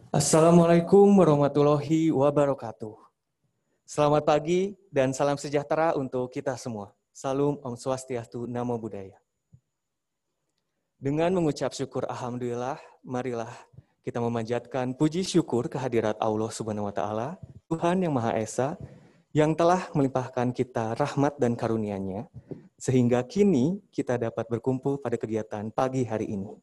Assalamualaikum warahmatullahi wabarakatuh. Selamat pagi dan salam sejahtera untuk kita semua. Salam Om Swastiastu, Namo Buddhaya. Dengan mengucap syukur Alhamdulillah, marilah kita memanjatkan puji syukur kehadirat Allah Subhanahu wa Ta'ala, Tuhan yang Maha Esa, yang telah melimpahkan kita rahmat dan karunia-Nya, sehingga kini kita dapat berkumpul pada kegiatan pagi hari ini.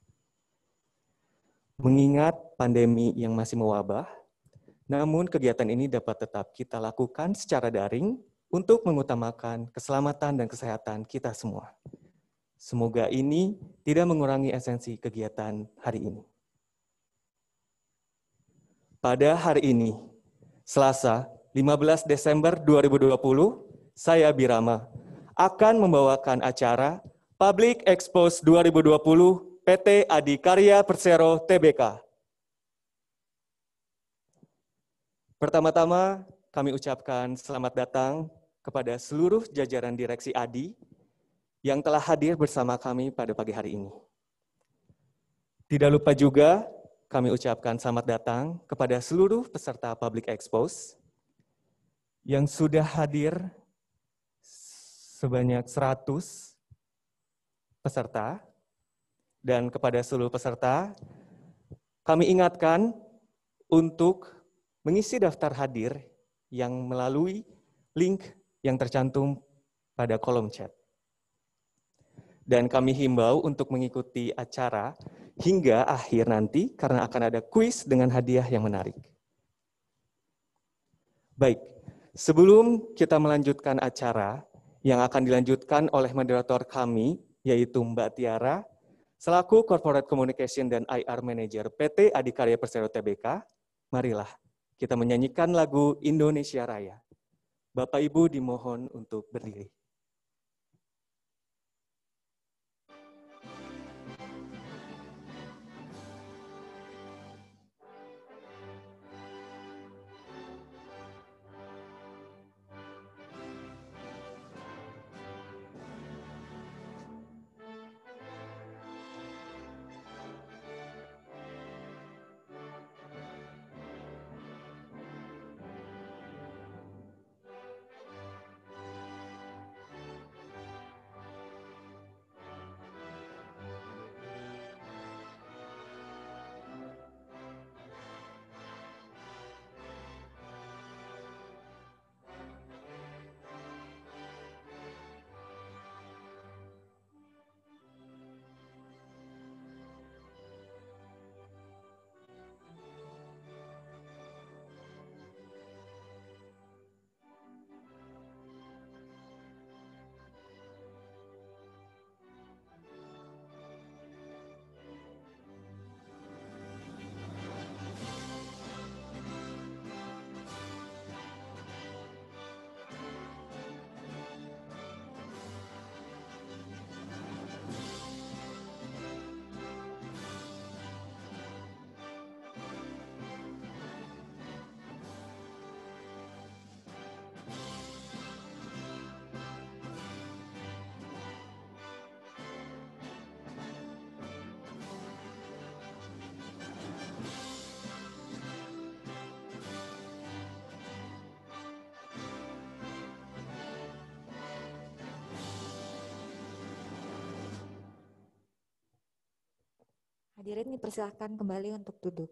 Mengingat pandemi yang masih mewabah, namun kegiatan ini dapat tetap kita lakukan secara daring untuk mengutamakan keselamatan dan kesehatan kita semua. Semoga ini tidak mengurangi esensi kegiatan hari ini. Pada hari ini, Selasa 15 Desember 2020, saya Birama akan membawakan acara Public Expose 2020 PT Adikarya Persero Tbk. Pertama-tama, kami ucapkan selamat datang kepada seluruh jajaran Direksi ADI yang telah hadir bersama kami pada pagi hari ini. Tidak lupa juga, kami ucapkan selamat datang kepada seluruh peserta Public Expose yang sudah hadir sebanyak 100 peserta, dan kepada seluruh peserta, kami ingatkan untuk mengisi daftar hadir yang melalui link yang tercantum pada kolom chat. Dan kami himbau untuk mengikuti acara hingga akhir nanti karena akan ada kuis dengan hadiah yang menarik. Baik, sebelum kita melanjutkan acara yang akan dilanjutkan oleh moderator kami, yaitu Mbak Tiara, selaku Corporate Communication dan IR Manager PT Adikarya Persero Tbk, marilah kita menyanyikan lagu Indonesia Raya. Bapak Ibu dimohon untuk berdiri. Hadirin dipersilakan kembali untuk duduk.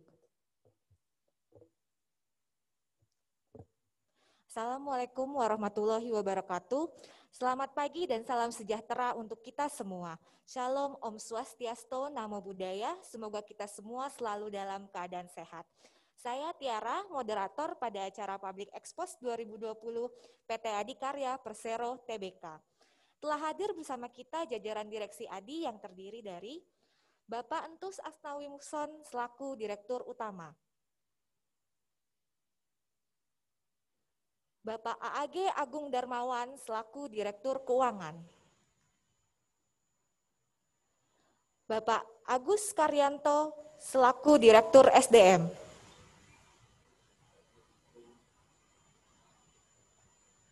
Assalamualaikum warahmatullahi wabarakatuh. Selamat pagi dan salam sejahtera untuk kita semua. Shalom, Om Swastiastu, Namo Buddhaya. Semoga kita semua selalu dalam keadaan sehat. Saya Tiara, moderator pada acara Public Expose 2020 PT Adikarya Persero Tbk. Telah hadir bersama kita jajaran Direksi ADI yang terdiri dari Bapak Entus Asnawi Muson selaku Direktur Utama, Bapak AAG Agung Darmawan selaku Direktur Keuangan, Bapak Agus Karyanto selaku Direktur SDM,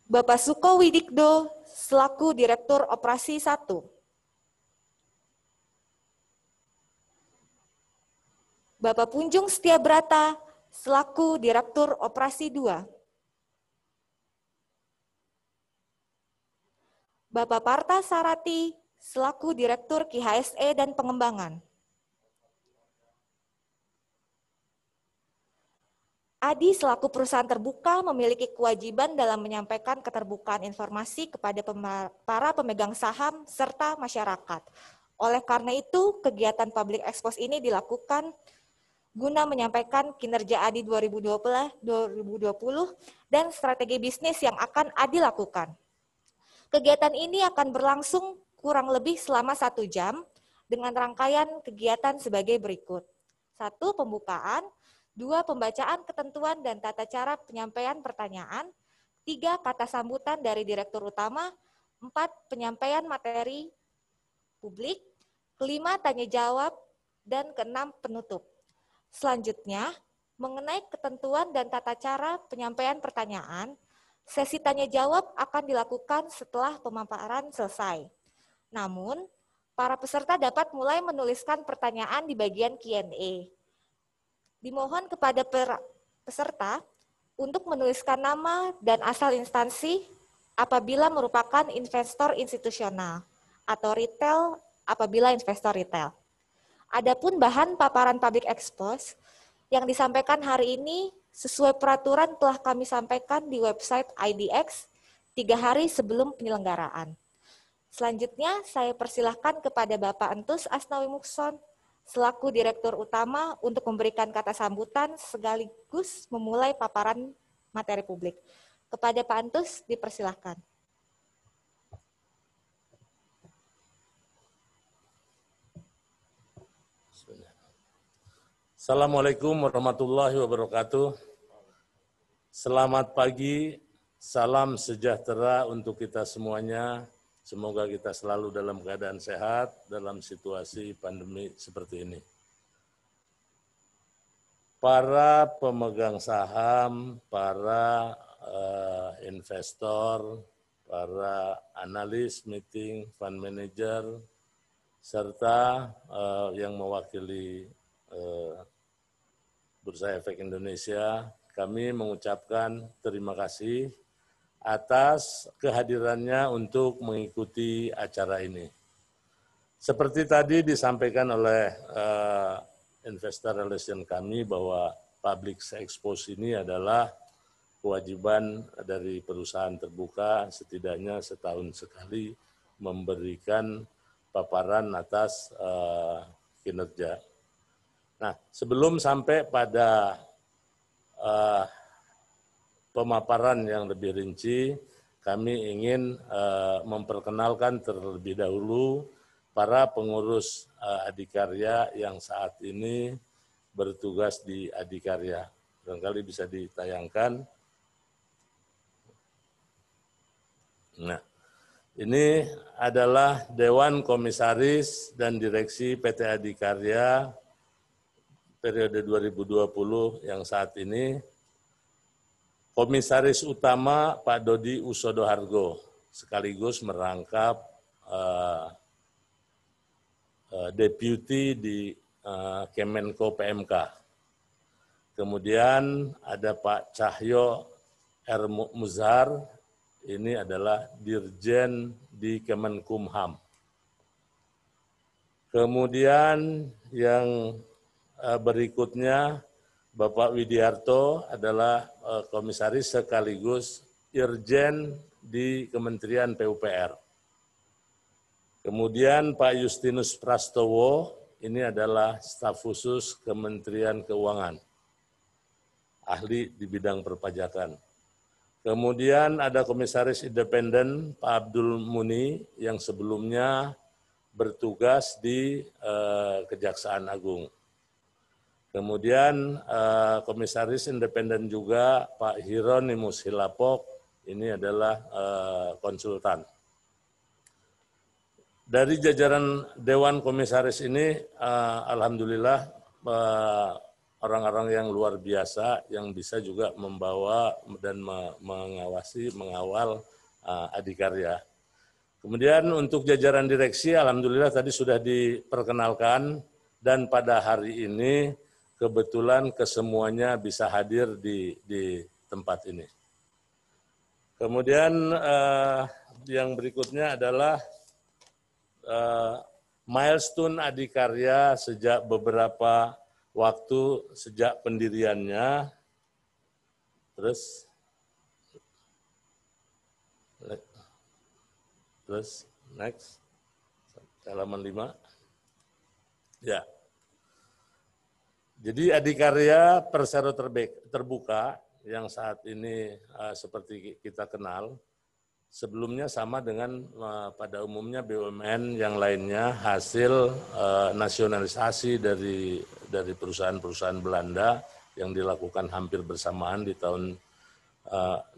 Bapak Suko Widikdo selaku Direktur Operasi 1, Bapak Punjung Setiabrata selaku Direktur Operasi 2. Bapak Parta Sarati selaku Direktur KIHSE dan Pengembangan. Adi selaku perusahaan terbuka memiliki kewajiban dalam menyampaikan keterbukaan informasi kepada para pemegang saham serta masyarakat. Oleh karena itu, kegiatan public expose ini dilakukan guna menyampaikan kinerja Adi 2020 dan strategi bisnis yang akan Adi lakukan. Kegiatan ini akan berlangsung kurang lebih selama 1 jam dengan rangkaian kegiatan sebagai berikut. 1. Pembukaan. 2. Pembacaan ketentuan dan tata cara penyampaian pertanyaan. 3. Kata sambutan dari Direktur Utama. 4. Penyampaian materi publik. 5. Tanya jawab. Dan 6. Penutup. Selanjutnya, mengenai ketentuan dan tata cara penyampaian pertanyaan, sesi tanya jawab akan dilakukan setelah pemaparan selesai. Namun, para peserta dapat mulai menuliskan pertanyaan di bagian Q&A. Dimohon kepada peserta untuk menuliskan nama dan asal instansi apabila merupakan investor institusional atau retail apabila investor retail. Adapun bahan paparan public expose yang disampaikan hari ini sesuai peraturan telah kami sampaikan di website IDX 3 hari sebelum penyelenggaraan. Selanjutnya saya persilahkan kepada Bapak Entus Asnawi Mukson selaku Direktur Utama untuk memberikan kata sambutan sekaligus memulai paparan materi publik. Kepada Pak Entus dipersilahkan. Assalamualaikum warahmatullahi wabarakatuh. Selamat pagi, salam sejahtera untuk kita semuanya. Semoga kita selalu dalam keadaan sehat dalam situasi pandemi seperti ini. Para pemegang saham, para investor, para analis meeting, fund manager, serta yang mewakili Bursa Efek Indonesia, kami mengucapkan terima kasih atas kehadirannya untuk mengikuti acara ini. Seperti tadi disampaikan oleh investor relation kami bahwa public expose ini adalah kewajiban dari perusahaan terbuka setidaknya setahun sekali memberikan paparan atas kinerja. Nah, sebelum sampai pada pemaparan yang lebih rinci, kami ingin memperkenalkan terlebih dahulu para pengurus Adikarya yang saat ini bertugas di Adikarya. Barangkali bisa ditayangkan. Nah, ini adalah Dewan Komisaris dan Direksi PT Adikarya periode 2020 yang saat ini. Komisaris Utama Pak Dodi Usodohargo, sekaligus merangkap Deputi di Kemenko PMK. Kemudian ada Pak Cahyo R. Muzhar, ini adalah Dirjen di Kemenkumham. Kemudian yang berikutnya Bapak Widiarto adalah komisaris sekaligus Irjen di Kementerian PUPR. Kemudian Pak Justinus Prastowo, ini adalah staf khusus Kementerian Keuangan, ahli di bidang perpajakan. Kemudian ada komisaris independen Pak Abdul Muni yang sebelumnya bertugas di Kejaksaan Agung. Kemudian komisaris independen juga Pak Hieronymus Hilapok, ini adalah konsultan. Dari jajaran Dewan Komisaris ini, alhamdulillah orang-orang yang luar biasa yang bisa juga membawa dan mengawal Adikarya. Kemudian untuk jajaran direksi, alhamdulillah tadi sudah diperkenalkan dan pada hari ini kebetulan kesemuanya bisa hadir di tempat ini. Kemudian yang berikutnya adalah milestone Adikarya sejak beberapa waktu sejak pendiriannya. Terus next, halaman 5. Ya. Jadi Adikarya Persero terbuka yang saat ini seperti kita kenal, sebelumnya sama dengan pada umumnya BUMN yang lainnya hasil nasionalisasi dari perusahaan-perusahaan Belanda yang dilakukan hampir bersamaan di tahun 60,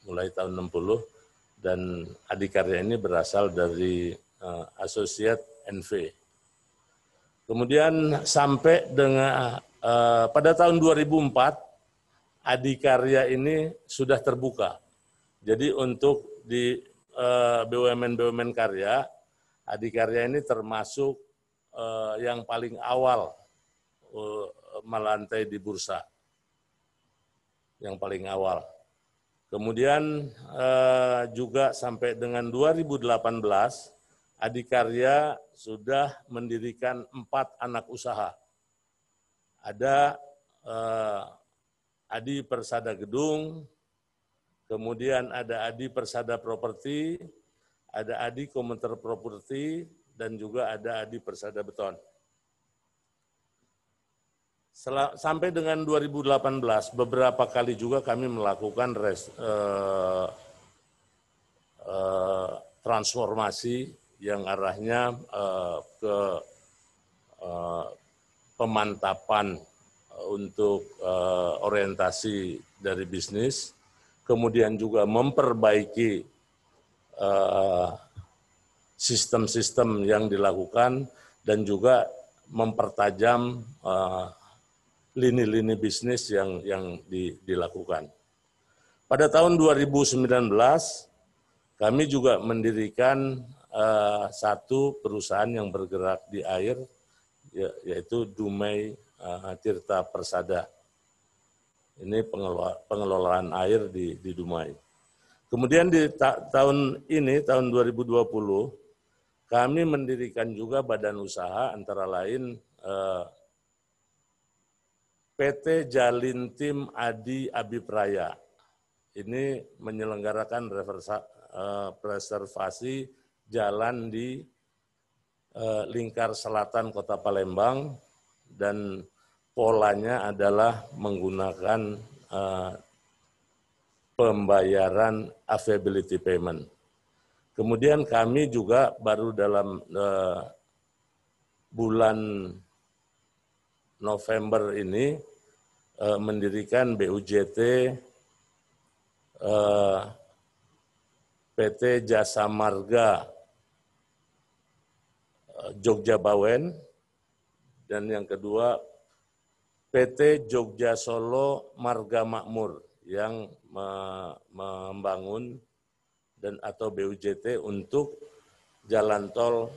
mulai tahun 60, dan Adikarya ini berasal dari Associate NV. Kemudian sampai dengan pada tahun 2004, Adikarya ini sudah terbuka. Jadi untuk di BUMN karya, Adikarya ini termasuk yang paling awal melantai di bursa. Yang paling awal. Kemudian juga sampai dengan 2018, Adikarya sudah mendirikan 4 anak usaha. Ada Adi Persada Gedung, kemudian ada Adi Persada Properti, ada Adi Komuter Properti, dan juga ada Adi Persada Beton. Sampai dengan 2018, beberapa kali juga kami melakukan transformasi yang arahnya ke pemantapan untuk orientasi dari bisnis, kemudian juga memperbaiki sistem-sistem yang dilakukan, dan juga mempertajam lini-lini bisnis yang dilakukan. Pada tahun 2019, kami juga mendirikan satu perusahaan yang bergerak di air, yaitu Dumai Tirta Persada. Ini pengelolaan air di Dumai. Kemudian di tahun ini, tahun 2020, kami mendirikan juga badan usaha, antara lain PT Jalintim Adi Abipraya. Ini menyelenggarakan preservasi jalan di lingkar selatan Kota Palembang, dan polanya adalah menggunakan pembayaran availability payment. Kemudian kami juga baru dalam bulan November ini mendirikan BUJT PT Jasa Marga Jogja Bawen, dan yang kedua PT Jogja Solo Marga Makmur yang membangun dan atau BUJT untuk jalan tol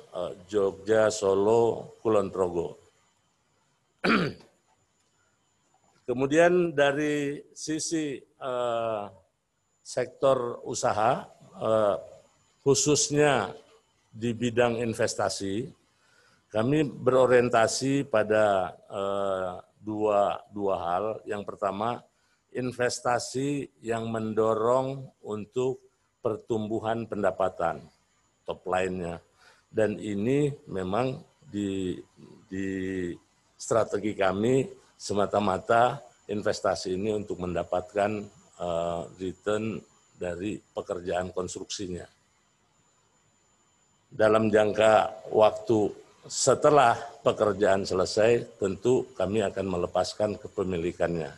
Jogja Solo Kulon Progo. Kemudian dari sisi sektor usaha, khususnya di bidang investasi, kami berorientasi pada dua hal. Yang pertama, investasi yang mendorong untuk pertumbuhan pendapatan, top line-nya. Dan ini memang di strategi kami semata-mata investasi ini untuk mendapatkan return dari pekerjaan konstruksinya. Dalam jangka waktu setelah pekerjaan selesai, tentu kami akan melepaskan kepemilikannya.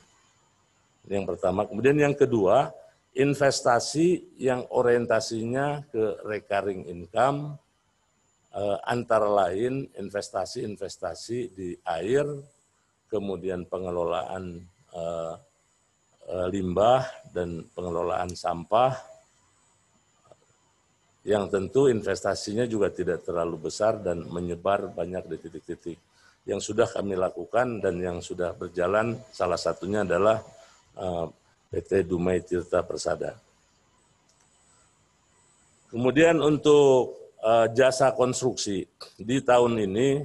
Yang pertama. Kemudian yang kedua, investasi yang orientasinya ke recurring income, antara lain investasi-investasi di air, kemudian pengelolaan limbah dan pengelolaan sampah, yang tentu investasinya juga tidak terlalu besar dan menyebar banyak di titik-titik. yang sudah kami lakukan dan yang sudah berjalan, salah satunya adalah PT Dumai Tirta Persada. Kemudian untuk jasa konstruksi, di tahun ini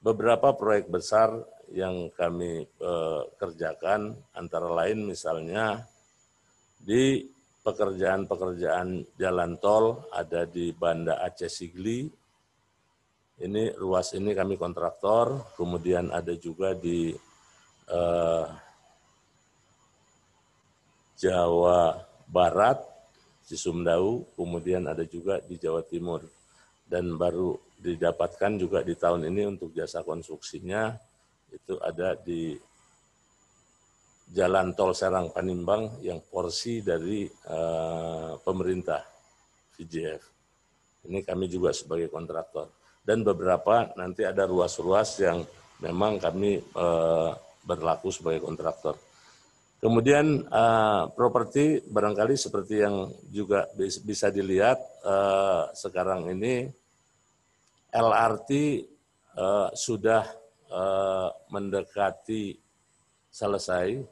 beberapa proyek besar yang kami kerjakan, antara lain misalnya di pekerjaan-pekerjaan jalan tol ada di Banda Aceh Sigli. Ini ruas ini kami kontraktor, kemudian ada juga di Jawa Barat, Cisumdawu, kemudian ada juga di Jawa Timur. Dan baru didapatkan juga di tahun ini untuk jasa konstruksinya, itu ada di Jalan Tol Serang Panimbang yang porsi dari pemerintah VJF. Ini kami juga sebagai kontraktor. Dan beberapa nanti ada ruas-ruas yang memang kami berlaku sebagai kontraktor. Kemudian properti barangkali seperti yang juga bisa dilihat sekarang ini LRT sudah mendekati selesai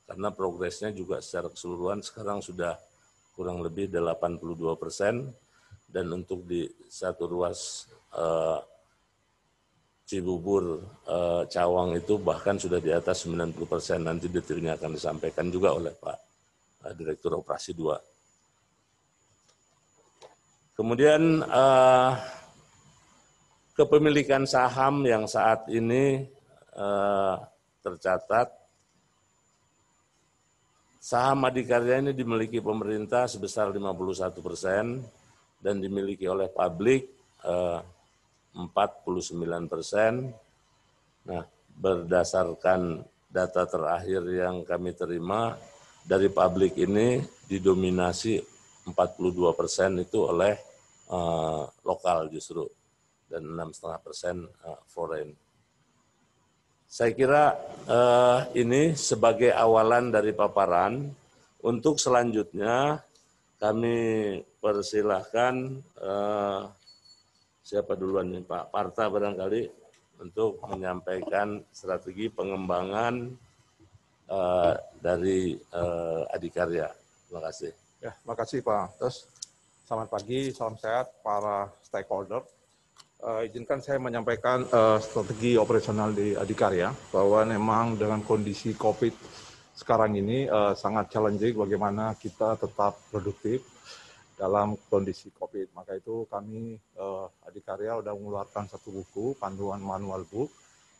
karena progresnya juga secara keseluruhan sekarang sudah kurang lebih 82%, dan untuk di satu ruas Cibubur Cawang itu bahkan sudah di atas 90%, nanti detailnya akan disampaikan juga oleh Pak Direktur Operasi 2. Kemudian kepemilikan saham yang saat ini tercatat, saham Adikarya ini dimiliki pemerintah sebesar 51% dan dimiliki oleh publik 49%. Nah, berdasarkan data terakhir yang kami terima dari publik ini didominasi 42% itu oleh lokal justru, dan 6,5% foreign. Saya kira ini sebagai awalan dari paparan. Untuk selanjutnya kami persilahkan siapa duluan nih, Pak Parta barangkali untuk menyampaikan strategi pengembangan dari Adikarya. Terima kasih. Ya, terima kasih Pak. Terus selamat pagi, salam sehat para stakeholder. Izinkan saya menyampaikan strategi operasional di Adikarya, bahwa memang dengan kondisi COVID sekarang ini sangat challenging bagaimana kita tetap produktif dalam kondisi COVID. Maka itu kami Adikarya sudah mengeluarkan satu buku, panduan manual book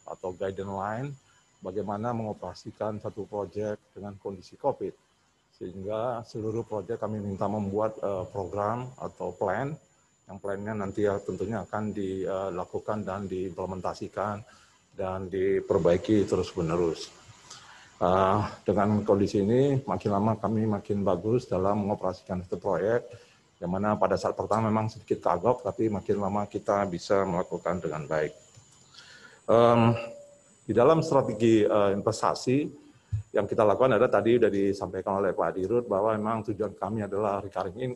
atau guidance line, bagaimana mengoperasikan satu proyek dengan kondisi COVID. Sehingga seluruh proyek kami minta membuat program atau plan, yang plannya nanti tentunya akan dilakukan dan diimplementasikan dan diperbaiki terus-menerus. Dengan kondisi ini makin lama kami makin bagus dalam mengoperasikan satu proyek, yang mana pada saat pertama memang sedikit kagok, tapi makin lama kita bisa melakukan dengan baik. Di dalam strategi investasi yang kita lakukan adalah tadi sudah disampaikan oleh Pak Dirut bahwa memang tujuan kami adalah recurring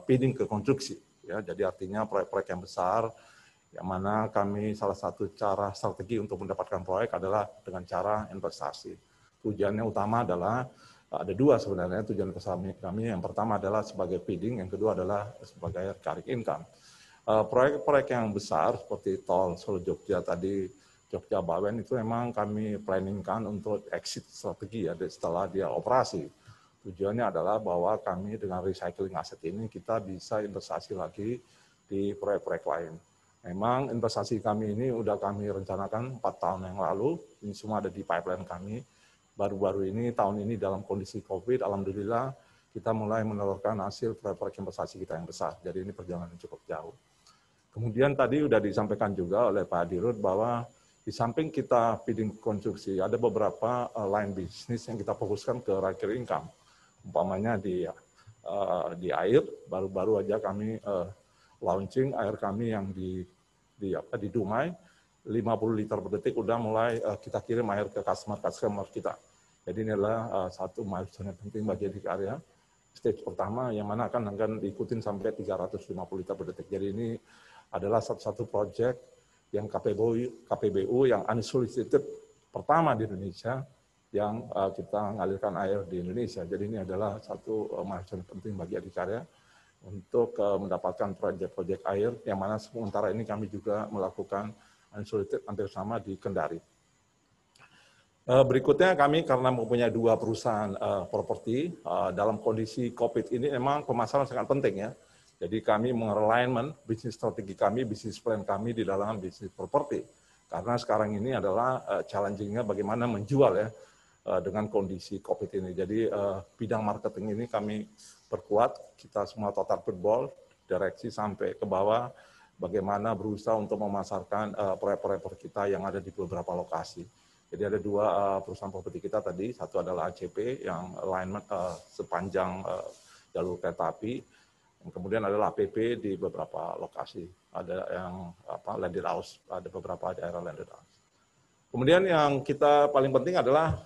feeding ke konstruksi. Ya, jadi artinya proyek-proyek yang besar, yang mana kami salah satu cara strategi untuk mendapatkan proyek adalah dengan cara investasi. Tujuannya utama adalah ada dua sebenarnya tujuan investasi kami. Yang pertama adalah sebagai feeding, yang kedua adalah sebagai recurring income. Proyek-proyek yang besar seperti tol Solo Jogja tadi, Jogja Bawen itu memang kami planningkan untuk exit strategi ya setelah dia operasi. Tujuannya adalah bahwa kami dengan recycling aset ini kita bisa investasi lagi di proyek-proyek lain. Memang investasi kami ini sudah kami rencanakan 4 tahun yang lalu, ini semua ada di pipeline kami. Baru-baru ini, tahun ini dalam kondisi COVID, alhamdulillah kita mulai menelurkan hasil proyek-proyek investasi kita yang besar. Jadi ini perjalanan cukup jauh. Kemudian tadi sudah disampaikan juga oleh Pak Dirut bahwa di samping kita feeding konstruksi, ada beberapa line bisnis yang kita fokuskan ke recurring income. Umpamanya di air, baru-baru aja kami launching air kami yang di Dumai, 50 liter per detik udah mulai kita kirim air ke customer kita. Jadi ini adalah satu milestone yang penting bagi Adikarya. Stage pertama yang mana akan diikutin sampai 350 liter per detik. Jadi ini adalah satu-satu project yang KPBU yang unsolicited pertama di Indonesia yang kita mengalirkan air di Indonesia. Jadi ini adalah satu milestone penting bagi Adikarya untuk mendapatkan proyek-proyek air yang mana sementara ini kami juga melakukan unsolicited hampir sama di Kendari. Berikutnya kami karena mempunyai 2 perusahaan properti dalam kondisi COVID ini memang pemasaran sangat penting ya. Jadi kami mengalignment bisnis strategi kami, bisnis plan kami di dalam bisnis properti. Karena sekarang ini adalah challenging-nya bagaimana menjual ya dengan kondisi COVID ini. Jadi bidang marketing ini kami perkuat, kita semua total football, direksi sampai ke bawah, bagaimana berusaha untuk memasarkan proyek-proyek kita yang ada di beberapa lokasi. Jadi ada 2 perusahaan properti kita tadi, satu adalah ACP yang alignment sepanjang jalur kereta api, yang kemudian adalah APP di beberapa lokasi, ada yang landed house, ada beberapa daerah landed house. Kemudian yang kita paling penting adalah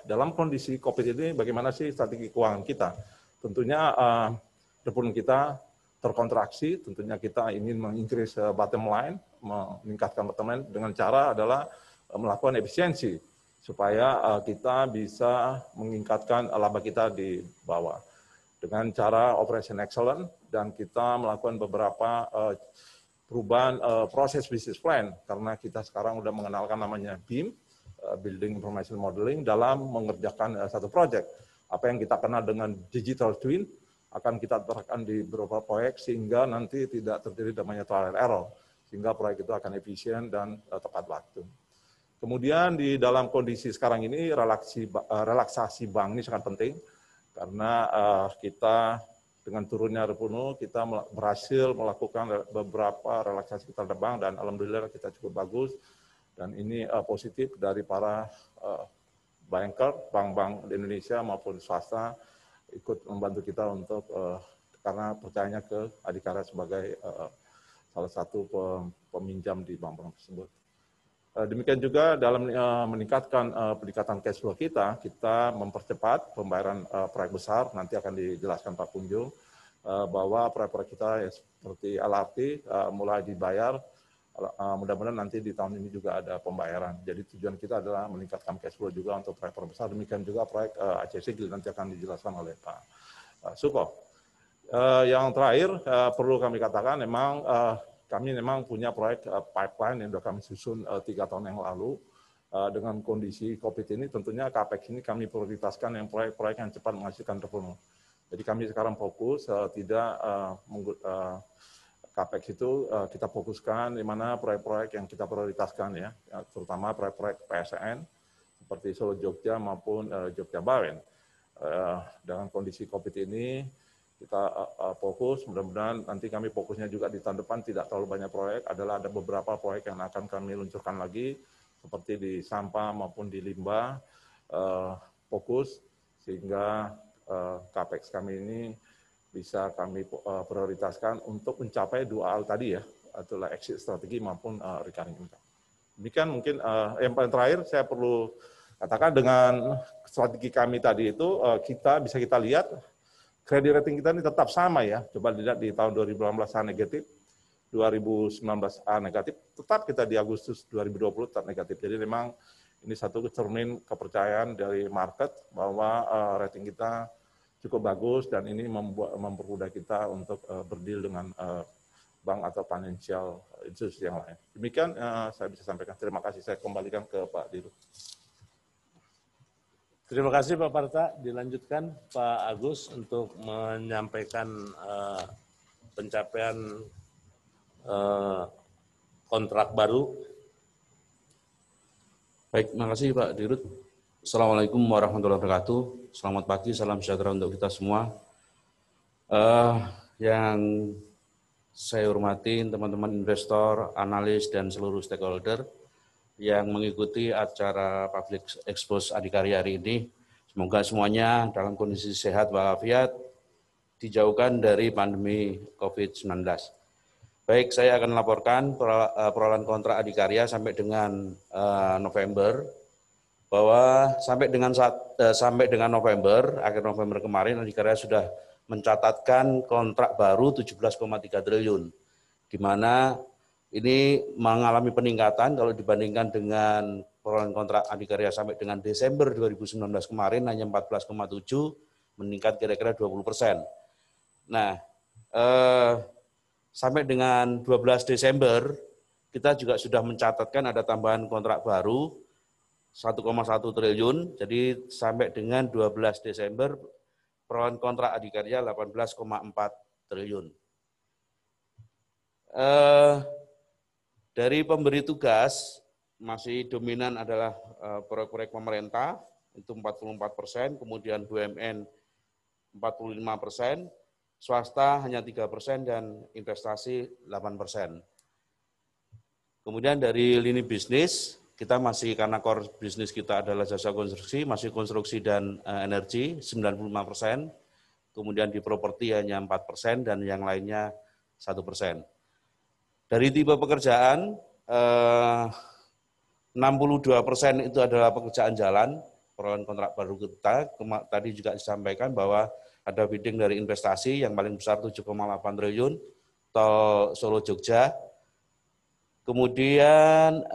dalam kondisi COVID ini bagaimana sih strategi keuangan kita. Tentunya return kita terkontraksi, tentunya kita ingin mengincrease bottom line, meningkatkan bottom line dengan cara adalah melakukan efisiensi supaya kita bisa meningkatkan laba kita di bawah dengan cara operation excellent dan kita melakukan beberapa perubahan proses business plan karena kita sekarang sudah mengenalkan namanya BIM, Building Information Modeling, dalam mengerjakan satu project. Apa yang kita kenal dengan digital twin akan kita terapkan di beberapa proyek sehingga nanti tidak terjadi namanya trial and error sehingga proyek itu akan efisien dan tepat waktu. Kemudian di dalam kondisi sekarang ini relaksasi bank ini sangat penting karena kita dengan turunnya revenue kita berhasil melakukan beberapa relaksasi terhadap bank dan alhamdulillah kita cukup bagus dan ini positif dari para banker, bank-bank di Indonesia maupun swasta ikut membantu kita untuk karena percayanya ke Adikarya sebagai salah satu peminjam di bank-bank tersebut. Demikian juga dalam meningkatkan peningkatan cash flow kita mempercepat pembayaran proyek besar, nanti akan dijelaskan Pak Kunjung, bahwa proyek-proyek kita ya, seperti LRT mulai dibayar, mudah-mudahan nanti di tahun ini juga ada pembayaran. Jadi tujuan kita adalah meningkatkan cash flow juga untuk proyek-proyek besar, demikian juga proyek Aceh Sigli nanti akan dijelaskan oleh Pak Suko. Yang terakhir perlu kami katakan memang kami memang punya proyek pipeline yang sudah kami susun 3 tahun yang lalu. Dengan kondisi COVID ini tentunya CAPEX ini kami prioritaskan yang proyek-proyek yang cepat menghasilkan revenue. Jadi kami sekarang fokus tidak CAPEX itu kita fokuskan di mana proyek-proyek yang kita prioritaskan ya, terutama proyek-proyek PSN seperti Solo Jogja maupun Jogja Bawen. Dengan kondisi COVID ini kita fokus, mudah-mudahan nanti kami fokusnya juga di tahun depan tidak terlalu banyak proyek, adalah ada beberapa proyek yang akan kami luncurkan lagi, seperti di sampah maupun di limbah, fokus, sehingga CAPEX kami ini bisa kami prioritaskan untuk mencapai 2 hal tadi ya, itulah exit strategi maupun recurring income. Demikian mungkin yang paling terakhir saya perlu katakan dengan strategi kami tadi itu, bisa kita lihat, kredit rating kita ini tetap sama ya. Coba lihat di tahun 2018 A negatif, 2019 A negatif, tetap kita di Agustus 2020 tetap negatif. Jadi memang ini satu cermin kepercayaan dari market bahwa rating kita cukup bagus dan ini mempermudah kita untuk berdeal dengan bank atau financial institusi yang lain. Demikian saya bisa sampaikan. Terima kasih. Saya kembalikan ke Pak Dirut. Terima kasih Pak Parta. Dilanjutkan Pak Agus untuk menyampaikan pencapaian kontrak baru. Baik, terima kasih Pak Dirut. Assalamualaikum warahmatullahi wabarakatuh. Selamat pagi, salam sejahtera untuk kita semua. Yang saya hormati teman-teman investor, analis, dan seluruh stakeholder yang mengikuti acara Public Expose Adikarya hari ini. Semoga semuanya dalam kondisi sehat walafiat, dijauhkan dari pandemi COVID-19. Baik, saya akan laporkan perolahan kontrak Adikarya sampai dengan November, bahwa sampai dengan November, akhir November kemarin, Adikarya sudah mencatatkan kontrak baru 17,3 triliun, di mana Ini mengalami peningkatan kalau dibandingkan dengan perolehan kontrak adikarya sampai dengan Desember 2019 kemarin hanya 14,7, meningkat kira-kira 20%. Nah, sampai dengan 12 Desember kita juga sudah mencatatkan ada tambahan kontrak baru 1,1 triliun. Jadi sampai dengan 12 Desember perolehan kontrak adikarya 18,4 triliun. Dari pemberi tugas, masih dominan adalah proyek-proyek pemerintah, itu 44%, kemudian BUMN 45%, swasta hanya 3%, dan investasi 8%. Kemudian dari lini bisnis, kita masih, karena core bisnis kita adalah jasa konstruksi, masih konstruksi dan energi 95%, kemudian di properti hanya 4%, dan yang lainnya 1%. Dari tipe pekerjaan, 62% itu adalah pekerjaan jalan, perolehan kontrak baru kita. Tadi juga disampaikan bahwa ada bidding dari investasi yang paling besar 7,8 triliun, tol Solo Jogja. Kemudian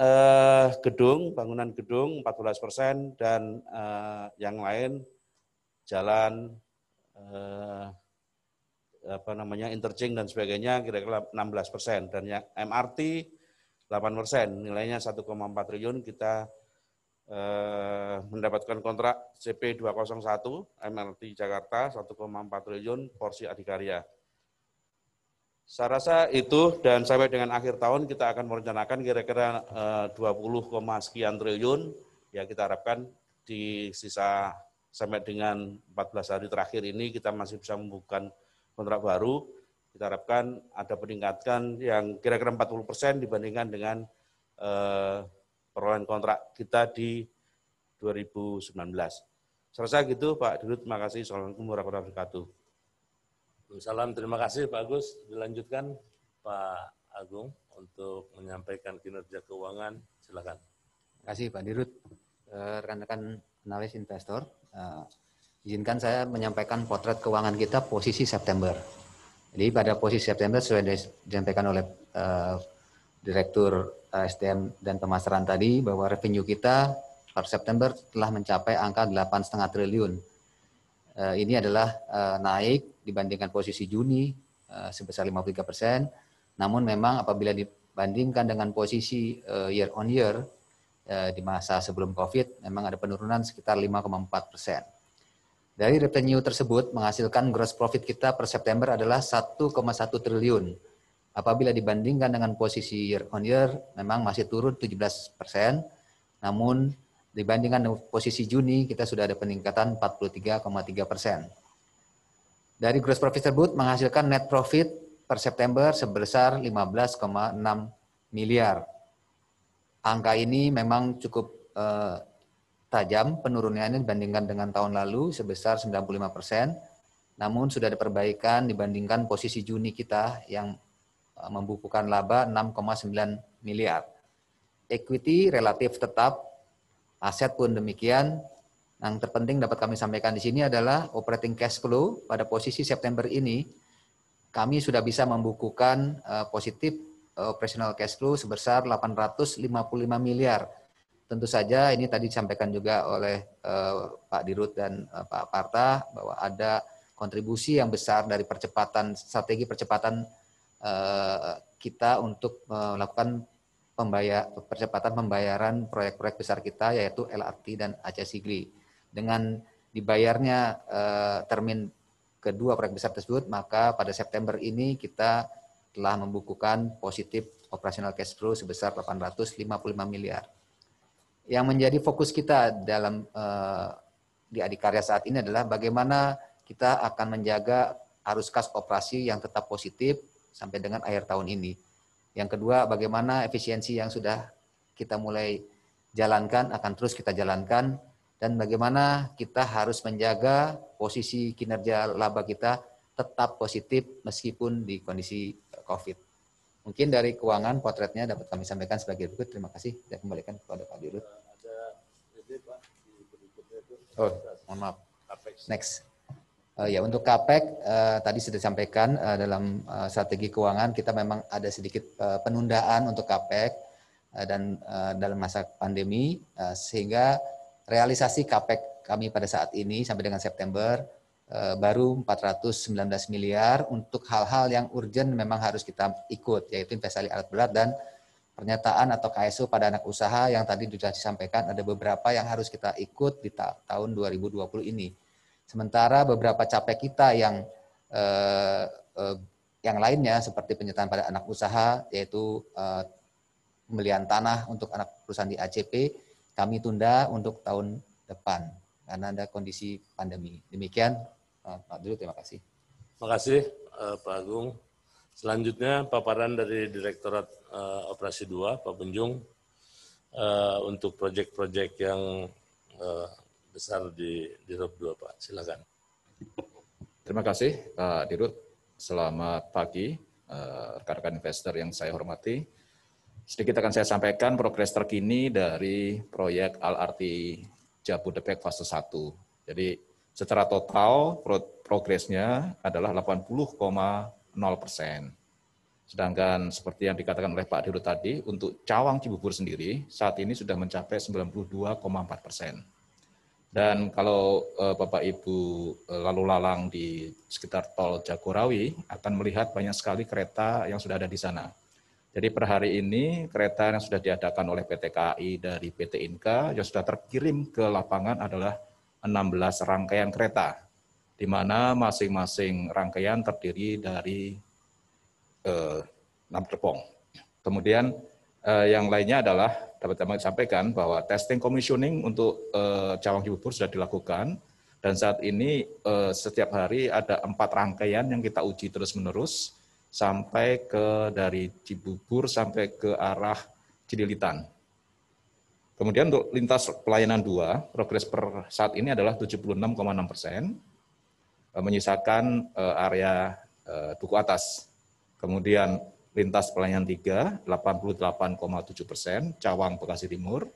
gedung, bangunan gedung 14%, dan yang lain jalan, interchange dan sebagainya kira-kira 16%, dan yang MRT 8%, nilainya 1,4 triliun. Kita mendapatkan kontrak CP 201 MRT Jakarta 1,4 triliun porsi adikarya. Saya rasa itu, dan sampai dengan akhir tahun kita akan merencanakan kira-kira 20, sekian triliun. Ya, kita harapkan di sisa sampai dengan 14 hari terakhir ini kita masih bisa membuka kontrak baru. Kita harapkan ada peningkatan yang kira-kira 40% dibandingkan dengan perolehan kontrak kita di 2019. Selesai gitu Pak Dirut, terima kasih. Assalamualaikum warahmatullahi wabarakatuh. Salam, terima kasih Pak Agus. Dilanjutkan Pak Agung untuk menyampaikan kinerja keuangan. Silakan. Terima kasih Pak Dirut. Rekan-rekan analis investor, izinkan saya menyampaikan potret keuangan kita posisi September. Jadi pada posisi September sudah disampaikan oleh Direktur SDM dan Pemasaran tadi bahwa revenue kita per September telah mencapai angka 8,5 triliun. Ini adalah naik dibandingkan posisi Juni sebesar 53%. Namun memang apabila dibandingkan dengan posisi year on year di masa sebelum COVID, memang ada penurunan sekitar 5,4%. Dari revenue tersebut menghasilkan gross profit kita per September adalah 1,1 triliun. Apabila dibandingkan dengan posisi year on year, memang masih turun 17%. Namun dibandingkan dengan posisi Juni, kita sudah ada peningkatan 43,3%. Dari gross profit tersebut menghasilkan net profit per September sebesar 15,6 miliar. Angka ini memang cukup tajam penurunannya dibandingkan dengan tahun lalu sebesar 95%, namun sudah ada perbaikan dibandingkan posisi Juni kita yang membukukan laba 6,9 miliar. Equity relatif tetap, aset pun demikian. Yang terpenting dapat kami sampaikan di sini adalah operating cash flow pada posisi September ini kami sudah bisa membukukan positif operational cash flow sebesar 855 miliar. Tentu saja ini tadi disampaikan juga oleh Pak Dirut dan Pak Parta bahwa ada kontribusi yang besar dari strategi percepatan kita untuk melakukan percepatan pembayaran proyek-proyek besar kita yaitu LRT dan Aceh Sigli. Dengan dibayarnya termin kedua proyek besar tersebut, maka pada September ini kita telah membukukan positif operational cash flow sebesar 855 miliar. Yang menjadi fokus kita dalam di Adikarya saat ini adalah bagaimana kita akan menjaga arus kas operasi yang tetap positif sampai dengan akhir tahun ini. Yang kedua, bagaimana efisiensi yang sudah kita mulai jalankan akan terus kita jalankan, dan bagaimana kita harus menjaga posisi kinerja laba kita tetap positif meskipun di kondisi COVID. Mungkin dari keuangan potretnya dapat kami sampaikan sebagai berikut. Terima kasih. Saya kembalikan kepada Pak Dirut. Ada ini Pak, di berikutnya itu. Oh, mohon maaf. Next. Ya untuk CAPEX tadi sudah disampaikan dalam strategi keuangan kita memang ada sedikit penundaan untuk CAPEX dan dalam masa pandemi sehingga realisasi CAPEX kami pada saat ini sampai dengan September baru 419 miliar untuk hal-hal yang urgent memang harus kita ikut, yaitu investasi alat berat dan pernyataan atau KSO pada anak usaha yang tadi sudah disampaikan ada beberapa yang harus kita ikut di tahun 2020 ini. Sementara beberapa capek kita yang lainnya seperti penyertaan pada anak usaha yaitu pembelian tanah untuk anak perusahaan di ACP kami tunda untuk tahun depan karena ada kondisi pandemi. Demikian Pak Dirut, terima kasih. Terima kasih Pak Agung. Selanjutnya paparan dari Direktorat Operasi 2 Pak Bunjung untuk proyek-proyek yang besar di ROP 2 Pak. Silakan. Terima kasih Pak Dirut. Selamat pagi rekan-rekan investor yang saya hormati. Sedikit akan saya sampaikan progres terkini dari proyek LRT Jabodebek fase 1. Jadi secara total progresnya adalah 80,0%. Sedangkan seperti yang dikatakan oleh Pak Dirut tadi, untuk Cawang Cibubur sendiri saat ini sudah mencapai 92,4%. Dan kalau Bapak Ibu lalu lalang di sekitar tol Jagorawi akan melihat banyak sekali kereta yang sudah ada di sana. Jadi per hari ini kereta yang sudah diadakan oleh PT KAI dari PT Inka yang sudah terkirim ke lapangan adalah 16 rangkaian kereta, di mana masing-masing rangkaian terdiri dari 6 gerbong. Kemudian yang lainnya adalah dapat kami sampaikan bahwa testing commissioning untuk Cawang Cibubur sudah dilakukan dan saat ini setiap hari ada 4 rangkaian yang kita uji terus-menerus sampai ke dari Cibubur sampai ke arah Cililitan. Kemudian untuk lintas pelayanan 2, progres per saat ini adalah 76,6%, menyisakan area Duku Atas. Kemudian lintas pelayanan 3, 88,7%, Cawang Bekasi Timur.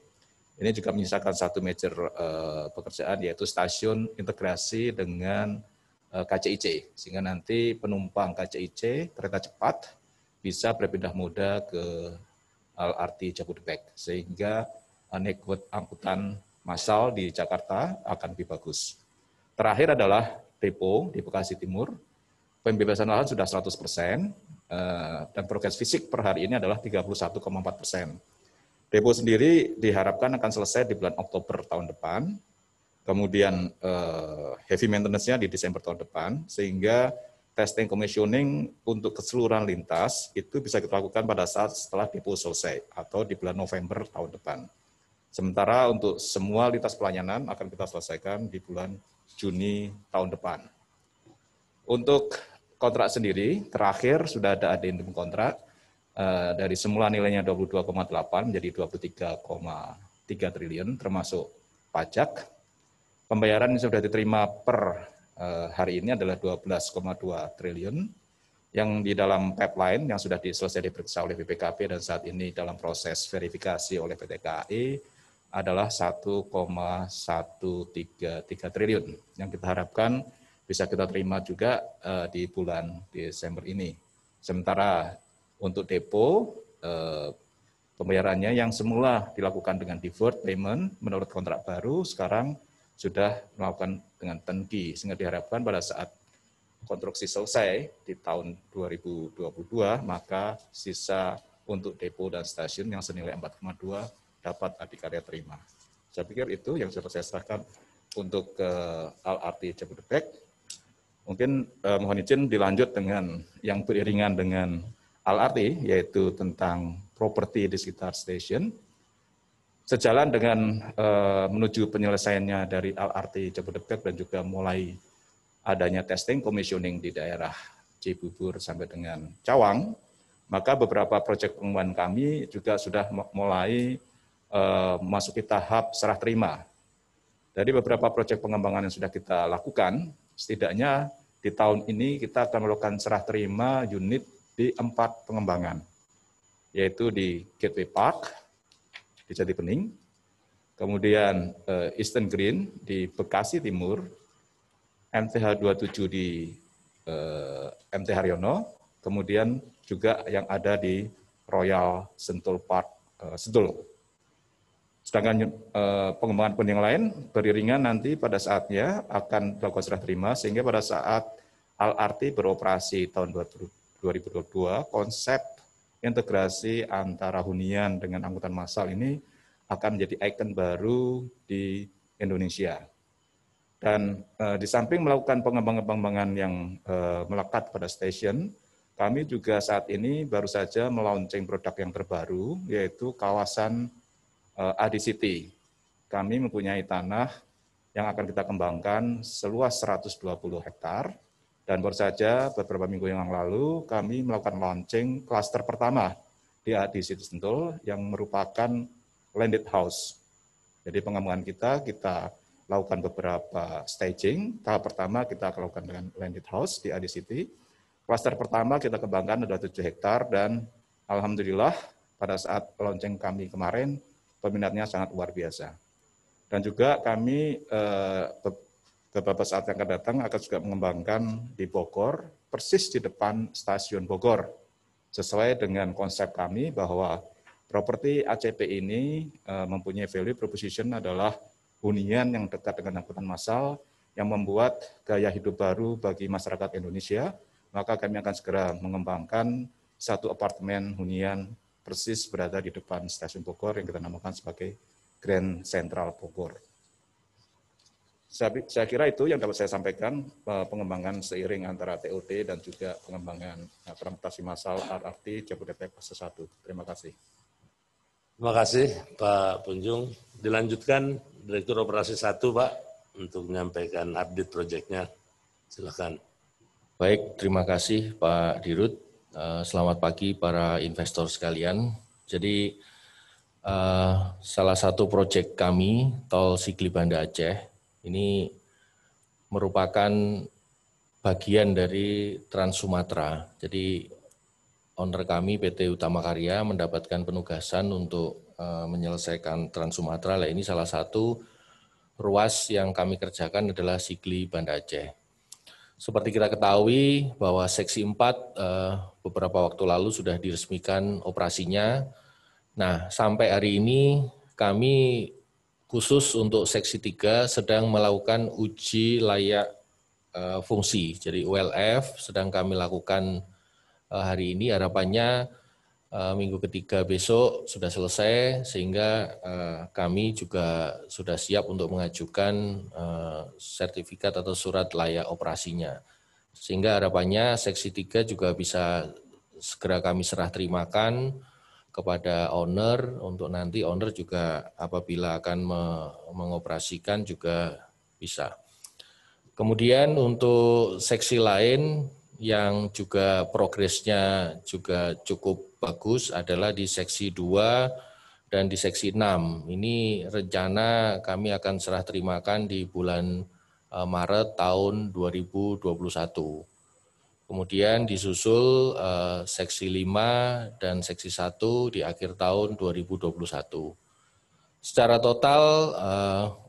Ini juga menyisakan satu major pekerjaan yaitu stasiun integrasi dengan KCIC, sehingga nanti penumpang KCIC kereta cepat bisa berpindah moda ke LRT Jabodebek, sehingga network angkutan massal di Jakarta akan lebih bagus. Terakhir adalah depo di Bekasi Timur, pembebasan lahan sudah 100%, dan progres fisik per hari ini adalah 31,4%. Depo sendiri diharapkan akan selesai di bulan Oktober tahun depan, kemudian heavy maintenance-nya di Desember tahun depan, sehingga testing commissioning untuk keseluruhan lintas itu bisa kita lakukan pada saat setelah depo selesai, atau di bulan November tahun depan. Sementara untuk semua lintas pelayanan akan kita selesaikan di bulan Juni tahun depan. Untuk kontrak sendiri, terakhir sudah ada addendum kontrak dari semula nilainya 22,8 menjadi 23,3 triliun termasuk pajak. Pembayaran yang sudah diterima per hari ini adalah 12,2 triliun yang di dalam pipeline yang sudah selesai diperiksa oleh BPKP dan saat ini dalam proses verifikasi oleh PT KAI adalah 1,133 triliun yang kita harapkan bisa kita terima juga di bulan Desember ini. Sementara untuk depo, pembayarannya yang semula dilakukan dengan deferred payment menurut kontrak baru, sekarang sudah melakukan dengan turnkey, sehingga diharapkan pada saat konstruksi selesai di tahun 2022, maka sisa untuk depo dan stasiun yang senilai 4,2 dapat adikarya terima. Saya pikir itu yang sudah saya serahkan untuk LRT Jabodebek. Mungkin mohon izin dilanjut dengan yang beriringan dengan LRT, yaitu tentang properti di sekitar stasiun. Sejalan dengan menuju penyelesaiannya dari LRT Jabodebek dan juga mulai adanya testing commissioning di daerah Cibubur sampai dengan Cawang, maka beberapa proyek pengembangan kami juga sudah mulai memasuki tahap serah terima. Dari beberapa proyek pengembangan yang sudah kita lakukan, setidaknya di tahun ini kita akan melakukan serah terima unit di 4 pengembangan, yaitu di Gateway Park, di Jati Bening, kemudian Eastern Green di Bekasi Timur, MTH 27 di MT Haryono, kemudian juga yang ada di Royal Sentul Park Sentul. Sedangkan pengembangan pun yang lain beriringan nanti pada saatnya akan dilakukan serah terima, sehingga pada saat LRT beroperasi tahun 2022, konsep integrasi antara hunian dengan angkutan massal ini akan menjadi ikon baru di Indonesia. Dan di samping melakukan pengembangan yang melekat pada stasiun, kami juga saat ini baru saja melaunching produk yang terbaru, yaitu kawasan AD-City. Kami mempunyai tanah yang akan kita kembangkan seluas 120 hektar, dan baru saja beberapa minggu yang lalu kami melakukan launching klaster pertama di AD-City Sentul yang merupakan landed house. Jadi pengembangan kita lakukan beberapa staging. Tahap pertama kita lakukan dengan landed house di AD-City. Klaster pertama kita kembangkan ada 7 hektar dan alhamdulillah pada saat launching kami kemarin peminatnya sangat luar biasa. Dan juga kami beberapa saat yang akan datang akan juga mengembangkan di Bogor, persis di depan stasiun Bogor. Sesuai dengan konsep kami bahwa properti ACP ini mempunyai value proposition adalah hunian yang dekat dengan angkutan massal yang membuat gaya hidup baru bagi masyarakat Indonesia, maka kami akan segera mengembangkan satu apartemen hunian persis berada di depan stasiun Bogor yang kita namakan sebagai Grand Central Bogor. Saya kira itu yang dapat saya sampaikan, pengembangan seiring antara TOT dan juga pengembangan transportasi massal LRT Jabodetabek fase 1. Terima kasih. Terima kasih Pak Punjung. Dilanjutkan Direktur Operasi 1 Pak untuk menyampaikan update proyeknya. Silakan. Baik, terima kasih Pak Dirut. Selamat pagi para investor sekalian. Jadi salah satu proyek kami, Tol Sigli Banda Aceh, ini merupakan bagian dari Trans Sumatera. Jadi owner kami PT Utama Karya mendapatkan penugasan untuk menyelesaikan Trans Sumatera. Nah, ini salah satu ruas yang kami kerjakan adalah Sigli Banda Aceh. Seperti kita ketahui bahwa Seksi 4 beberapa waktu lalu sudah diresmikan operasinya. Nah, sampai hari ini kami khusus untuk Seksi 3 sedang melakukan uji layak fungsi. Jadi ULF sedang kami lakukan hari ini, harapannya minggu ketiga besok sudah selesai, sehingga kami juga sudah siap untuk mengajukan sertifikat atau surat layak operasinya. Sehingga harapannya Seksi 3 juga bisa segera kami serah terimakan kepada owner, untuk nanti owner juga apabila akan mengoperasikan juga bisa. Kemudian untuk seksi lain yang juga progresnya juga cukup bagus adalah di seksi 2 dan di seksi 6. Ini rencana kami akan serah terimakan di bulan Maret tahun 2021. Kemudian disusul seksi 5 dan seksi 1 di akhir tahun 2021. Secara total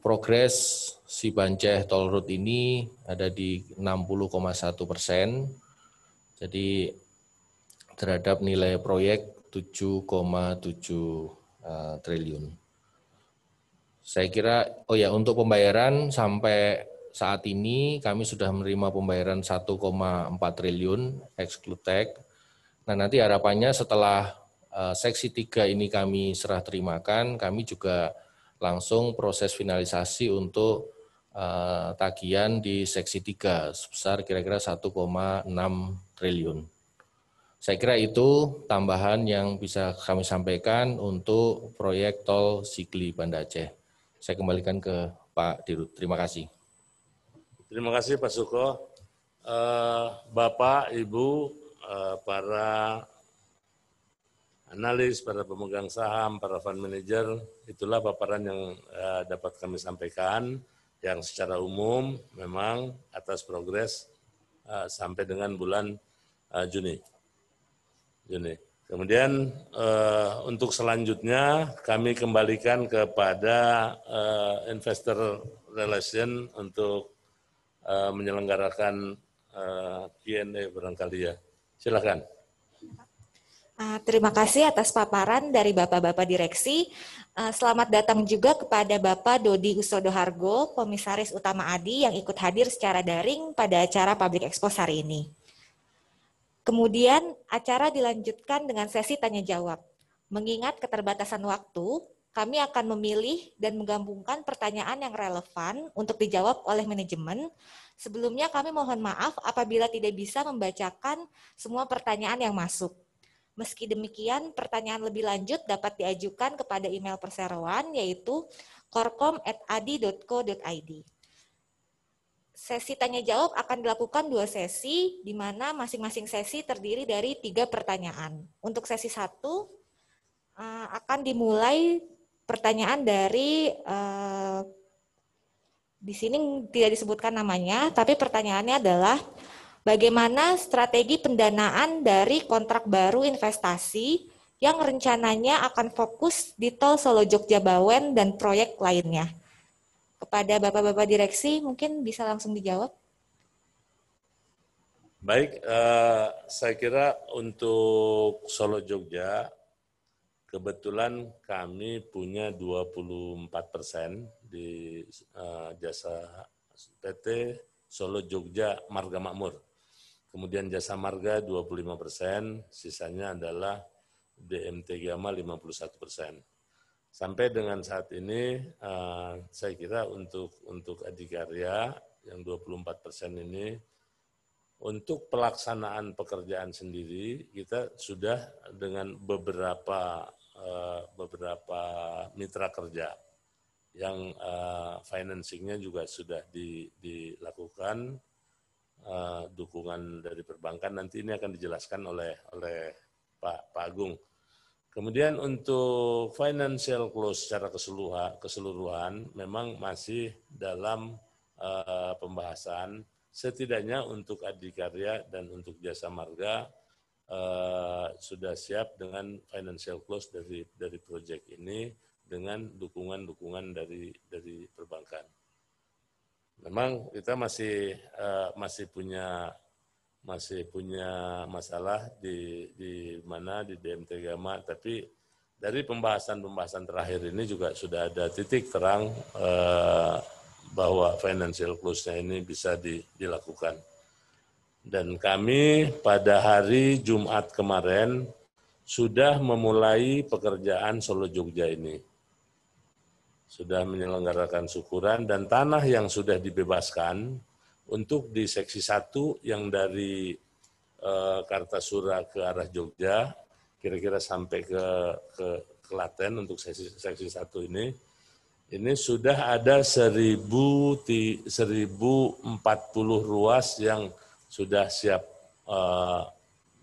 progres Sibanceh Toll Road ini ada di 60,1%. Jadi terhadap nilai proyek 7,7 triliun. Saya kira, untuk pembayaran sampai saat ini kami sudah menerima pembayaran 1,4 triliun exclude tax. Nah, nanti harapannya setelah seksi 3 ini kami serah terimakan, kami juga langsung proses finalisasi untuk tagihan di seksi 3 sebesar kira-kira 1,6 triliun. Saya kira itu tambahan yang bisa kami sampaikan untuk proyek Tol Sigli Banda Aceh. Saya kembalikan ke Pak Dirut. Terima kasih. Terima kasih Pak Suko. Bapak, Ibu, para analis, para pemegang saham, para fund manager, itulah paparan yang dapat kami sampaikan, yang secara umum memang atas progres sampai dengan bulan Juni. Kemudian untuk selanjutnya kami kembalikan kepada investor relation untuk menyelenggarakan Q&A barangkali ya. Silakan. Terima kasih atas paparan dari Bapak-Bapak Direksi. Selamat datang juga kepada Bapak Dodi Usodohargo, Komisaris Utama ADI yang ikut hadir secara daring pada acara Public Expose hari ini. Kemudian acara dilanjutkan dengan sesi tanya jawab. Mengingat keterbatasan waktu, kami akan memilih dan menggabungkan pertanyaan yang relevan untuk dijawab oleh manajemen. Sebelumnya kami mohon maaf apabila tidak bisa membacakan semua pertanyaan yang masuk. Meski demikian, pertanyaan lebih lanjut dapat diajukan kepada email perseroan yaitu korkom@adi.co.id. Sesi tanya jawab akan dilakukan 2 sesi, di mana masing-masing sesi terdiri dari 3 pertanyaan. Untuk sesi 1 akan dimulai pertanyaan dari di sini tidak disebutkan namanya, tapi pertanyaannya adalah bagaimana strategi pendanaan dari kontrak baru investasi yang rencananya akan fokus di Tol Solo Jogja Bawen dan proyek lainnya? Kepada Bapak-Bapak Direksi mungkin bisa langsung dijawab. Baik, saya kira untuk Solo Jogja, kebetulan kami punya 24% di jasa PT Solo Jogja Marga Makmur. Kemudian Jasa Marga 25%, sisanya adalah DMT Gama 51%. Sampai dengan saat ini, saya kira untuk Adikarya yang 24% ini, untuk pelaksanaan pekerjaan sendiri, kita sudah dengan beberapa mitra kerja yang financingnya juga sudah dilakukan, dukungan dari perbankan, nanti ini akan dijelaskan oleh Pak Agung. Kemudian untuk financial close secara keseluruhan memang masih dalam pembahasan, setidaknya untuk Adikarya dan untuk Jasa Marga sudah siap dengan financial close dari proyek ini dengan dukungan dari perbankan. Memang kita masih punya masalah di mana di DMT Gama, tapi dari pembahasan terakhir ini juga sudah ada titik terang bahwa financial close-nya ini bisa dilakukan. Dan kami pada hari Jumat kemarin sudah memulai pekerjaan Solo Jogja ini. Sudah menyelenggarakan syukuran dan tanah yang sudah dibebaskan untuk di seksi 1 yang dari Kartasura ke arah Jogja, kira-kira sampai ke Klaten untuk seksi 1 ini sudah ada 1040 ruas yang sudah siap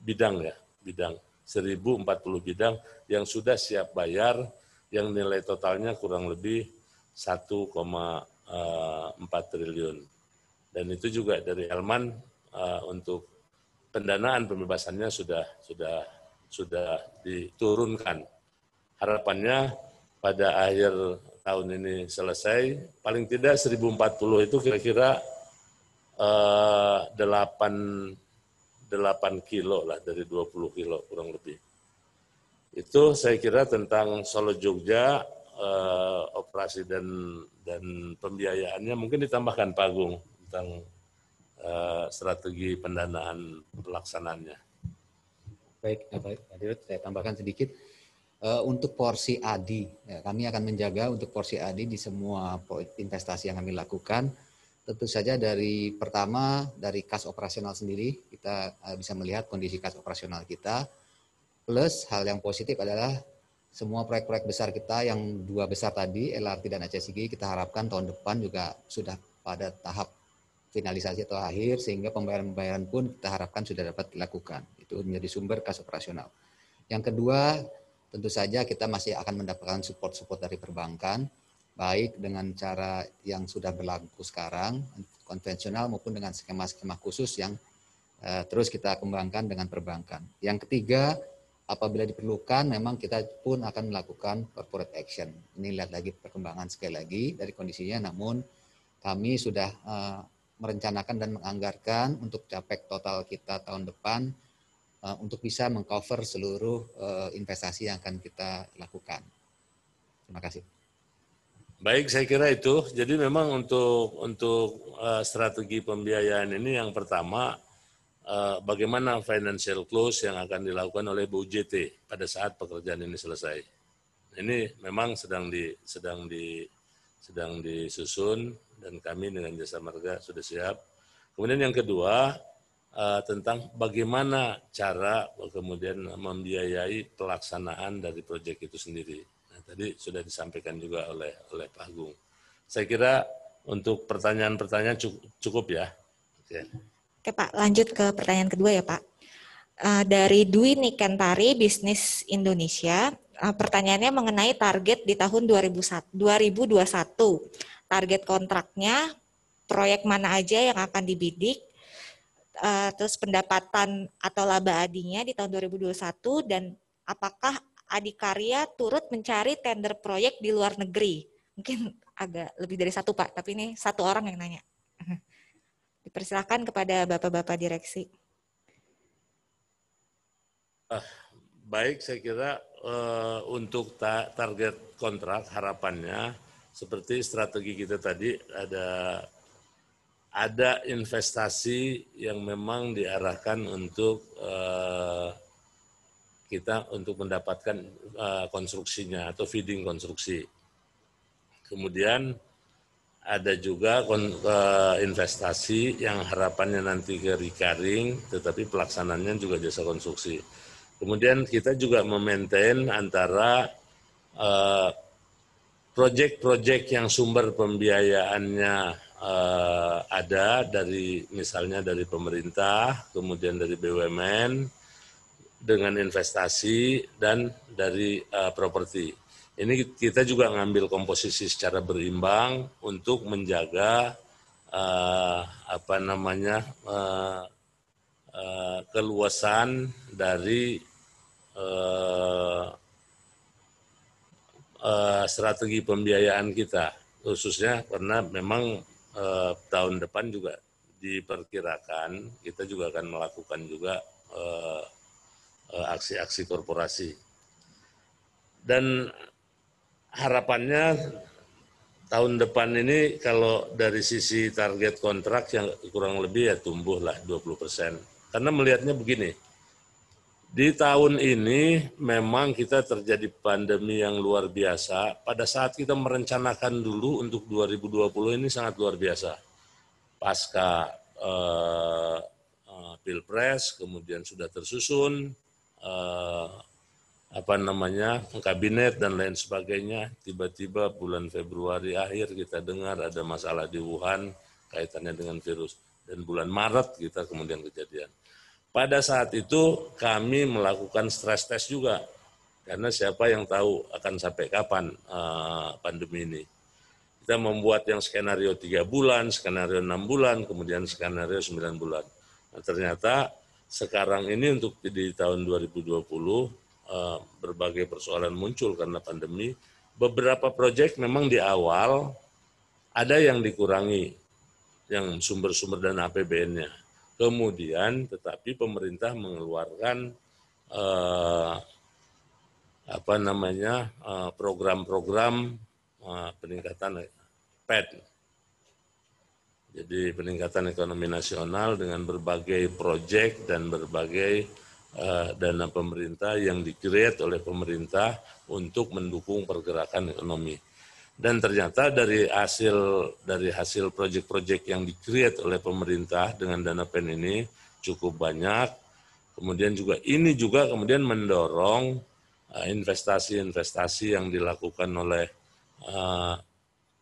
bidang 1040 bidang yang sudah siap bayar, yang nilai totalnya kurang lebih 1,4 triliun. Dan itu juga dari Elman untuk pendanaan pembebasannya sudah diturunkan. Harapannya pada akhir tahun ini selesai, paling tidak 1040 itu kira-kira 8 kilo lah dari 20 kilo kurang lebih. Itu saya kira tentang Solo Jogja, operasi dan pembiayaannya mungkin ditambahkan Pak Agung tentang strategi pendanaan pelaksanaannya. Baik, Pak Dirut, saya tambahkan sedikit. Untuk porsi ADI, ya, kami akan menjaga untuk porsi ADI di semua investasi yang kami lakukan. Tentu saja dari kas operasional sendiri, kita bisa melihat kondisi kas operasional kita. Plus hal yang positif adalah semua proyek-proyek besar kita yang 2 besar tadi, LRT dan ACSIG, kita harapkan tahun depan juga sudah pada tahap finalisasi atau akhir, sehingga pembayaran-pembayaran pun kita harapkan sudah dapat dilakukan. Itu menjadi sumber kas operasional. Yang kedua, tentu saja kita masih akan mendapatkan support dari perbankan, baik dengan cara yang sudah berlaku sekarang, konvensional maupun dengan skema-skema khusus yang terus kita kembangkan dengan perbankan. Yang ketiga, apabila diperlukan, memang kita pun akan melakukan corporate action. Ini lihat lagi perkembangan sekali lagi dari kondisinya, namun kami sudah merencanakan dan menganggarkan untuk capai total kita tahun depan untuk bisa mengcover seluruh investasi yang akan kita lakukan. Terima kasih. Baik, saya kira itu. Jadi memang untuk strategi pembiayaan ini yang pertama bagaimana financial close yang akan dilakukan oleh BUJT pada saat pekerjaan ini selesai. Ini memang sedang disusun dan kami dengan Jasa Marga sudah siap. Kemudian yang kedua tentang bagaimana cara kemudian membiayai pelaksanaan dari proyek itu sendiri. Tadi sudah disampaikan juga oleh Pak Agung. Saya kira untuk pertanyaan-pertanyaan cukup ya. Oke Pak, lanjut ke pertanyaan kedua ya Pak. Dari Dwi Nikentari, Bisnis Indonesia, pertanyaannya mengenai target di tahun 2021. Target kontraknya, proyek mana aja yang akan dibidik, terus pendapatan atau laba adinya di tahun 2021, dan apakah Adikarya turut mencari tender proyek di luar negeri? Mungkin agak lebih dari satu Pak, tapi ini satu orang yang nanya. Dipersilakan kepada Bapak-Bapak Direksi. Baik, saya kira untuk target kontrak harapannya seperti strategi kita tadi ada investasi yang memang diarahkan untuk kita untuk mendapatkan konstruksinya atau feeding konstruksi. Kemudian ada juga investasi yang harapannya nanti ke recurring, tetapi pelaksananya juga jasa konstruksi. Kemudian kita juga memaintain antara proyek-proyek yang sumber pembiayaannya ada dari misalnya dari pemerintah, kemudian dari BUMN, dengan investasi dan dari properti. Ini kita juga ngambil komposisi secara berimbang untuk menjaga keluasan dari strategi pembiayaan kita, khususnya karena memang tahun depan juga diperkirakan kita juga akan melakukan juga aksi-aksi korporasi. Dan harapannya tahun depan ini kalau dari sisi target kontrak yang kurang lebih ya tumbuhlah 20%. Karena melihatnya begini, di tahun ini memang kita terjadi pandemi yang luar biasa. Pada saat kita merencanakan dulu untuk 2020 ini sangat luar biasa. Pasca Pilpres, kemudian sudah tersusun kabinet dan lain sebagainya. Tiba-tiba bulan Februari akhir kita dengar ada masalah di Wuhan kaitannya dengan virus, dan bulan Maret kita kemudian kejadian. Pada saat itu kami melakukan stress test juga, karena siapa yang tahu akan sampai kapan pandemi ini. Kita membuat yang skenario 3 bulan, skenario 6 bulan, kemudian skenario 9 bulan. Nah, ternyata sekarang ini untuk di tahun 2020 berbagai persoalan muncul karena pandemi. Beberapa proyek memang di awal ada yang dikurangi, yang sumber-sumber dana APBN-nya. Kemudian tetapi pemerintah mengeluarkan program-program peningkatan PED. Jadi peningkatan ekonomi nasional dengan berbagai proyek dan berbagai dana pemerintah yang di-create oleh pemerintah untuk mendukung pergerakan ekonomi. Dan ternyata dari hasil proyek-proyek yang di-create oleh pemerintah dengan dana PEN ini cukup banyak. Kemudian juga ini juga kemudian mendorong investasi-investasi yang dilakukan oleh